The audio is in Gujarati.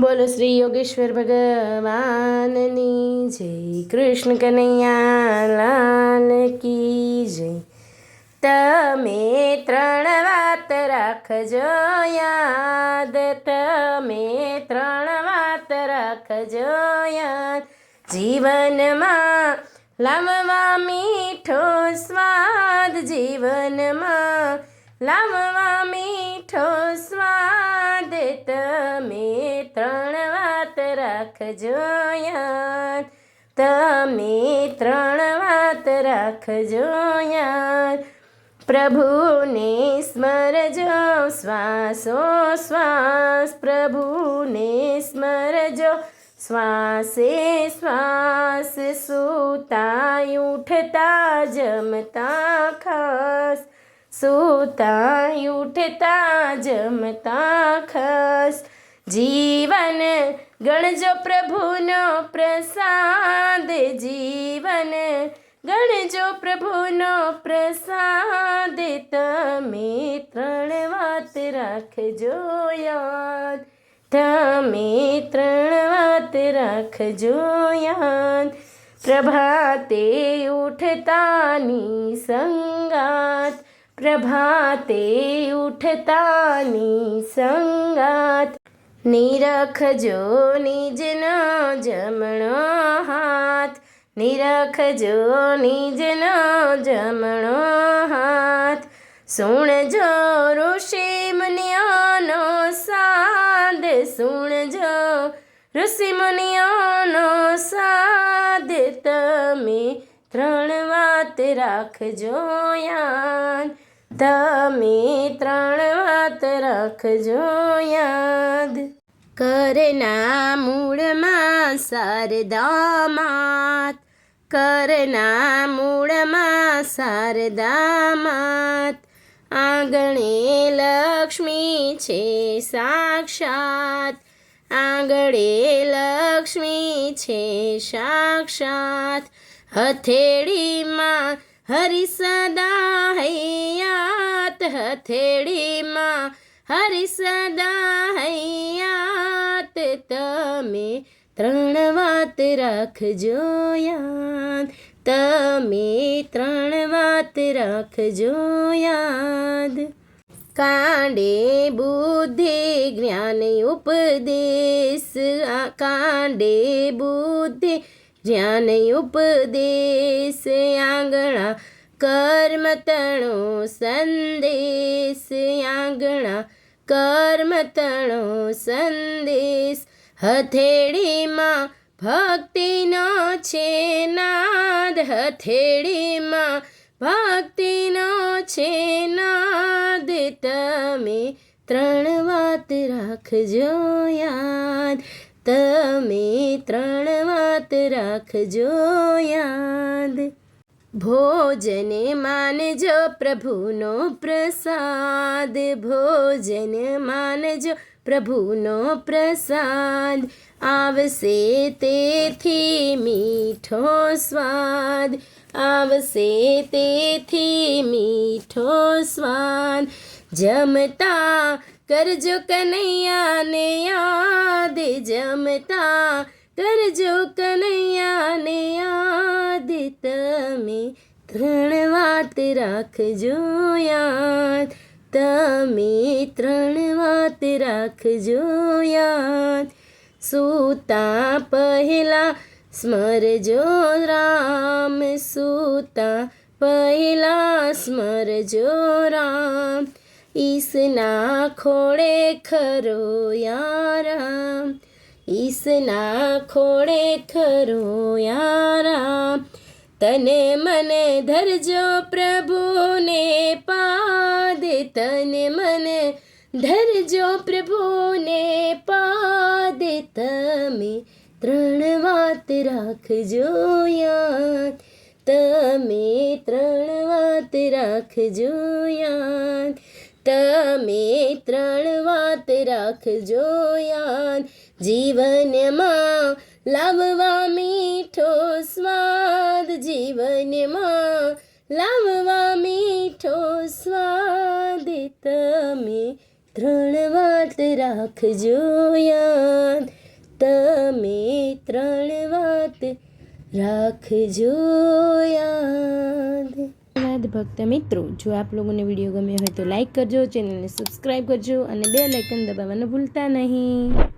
બોલો શ્રી યોગેશ્વર ભગવાનની જય, કૃષ્ણ કનૈયા લાલ કી જય। તમે ત્રણ વાત રાખજો યાદ, તમે ત્રણ વાત રાખજો યાદ, જીવનમાં લાવવા મીઠો સ્વાદ, જીવનમાં લાવવા મીઠો સ્વાદ, તમે ત્રણ વાત રાખજો યાદ, તમે ત્રણ વાત રાખજો યાદ। પ્રભુને સ્મરજો શ્વાસોશ્વાસ, પ્રભુને સ્મરજો શ્વાસે શ્વાસ, સૂતા ઉઠતા જમતા ખાસ, સૂતા ઉઠતા જમતા ખાસ, જીવન ગણજો પ્રભુનો પ્રસાદ, જીવન ગણજો પ્રભુનો પ્રસાદ, તમે ત્રણ વાત રાખજો યાદ, તમે ત્રણ વાત રાખજો યાદ। પ્રભાતે ઉઠતાની સંગાત, પ્રભાતે ઉઠતાની સંગાત, નિરખજો નિજનો જમણો હાથ, નિરખજો નિજનો જમણો હાથ, સુણજો ઋષિ મુનિઓનો સાદ, સુણજો ઋષિ મુનિઓનો સાદ, તમે ત્રણ વાત રાખજો યાદ, તમે ત્રણ વાત રાખજો યાદ। કરના મૂળમાં શારદા માત, કરના મૂળમાં શારદા માત, આંગણે લક્ષ્મી છે સાક્ષાત, આંગણે લક્ષ્મી છે સાક્ષાત, હથેળીમાં હરિ સદા હૈયાત, હથેળીમાં હરિ સદા હૈયાત, તમે ત્રણ વાત રાખજો યાદ, તમે ત્રણ વાત રાખજો યાદ। કાંડે બુદ્ધિ જ્ઞાન ઉપદેશ, કાંડે બુદ્ધિ જ્ઞાન ઉપદેશ, આંગણા કર્મ તણો સંદેશ, આંગણા કર્મ તણો સંદેશ, હથેળીમાં ભક્તિનો છે નાદ, હથેળીમાં ભક્તિનો છે નાદ, તમે ત્રણ વાત રાખજો યાદ, તમે ત્રણ વાત રાખજો યાદ। ભોજન માનજો પ્રભુનો પ્રસાદ, ભોજન માનજો પ્રભુનો પ્રસાદ, આવશે તેથી મીઠો સ્વાદ, આવશે તેથી મીઠો સ્વાદ, જમતા કરજો કનૈયાને યાદ, જમતા કરજો કનૈયાને યાદ, તમે ત્રણ વાત રાખજો યાદ, તમે ત્રણ વાત રાખજો યાદ। સૂતા પહેલા સ્મરજો રામ, સૂતા પહેલા સ્મરજો રામ, ઈસના ખોળે ખરો યારામ, ઈસના ખોળે ખરો યારામ, તને મને ધરજો પ્રભુને પાદ, તને મને ધરજો પ્રભુને પાદ, તમે ત્રણ વાત રાખજો યાદ, તમે ત્રણ વાત રાખજો યાદ, તમે ત્રણ વાત રાખજો યાદ, જીવનમાં લાવવા મીઠો સ્વાદ, જીવનમાં લાવવા મીઠો સ્વાદ, તમે ત્રણ વાત રાખજો યાદ, તમે 3 વાત રાખજો યાદ. ધન્યવાદ ભક્ત મિત્રો. જો આપ લોકોને વિડીયો ગમ્યો હોય તો લાઈક કરજો, ચેનલને સબસ્ક્રાઈબ કરજો અને બેલ આઇકન દબાવવાનું ભૂલતા નહીં.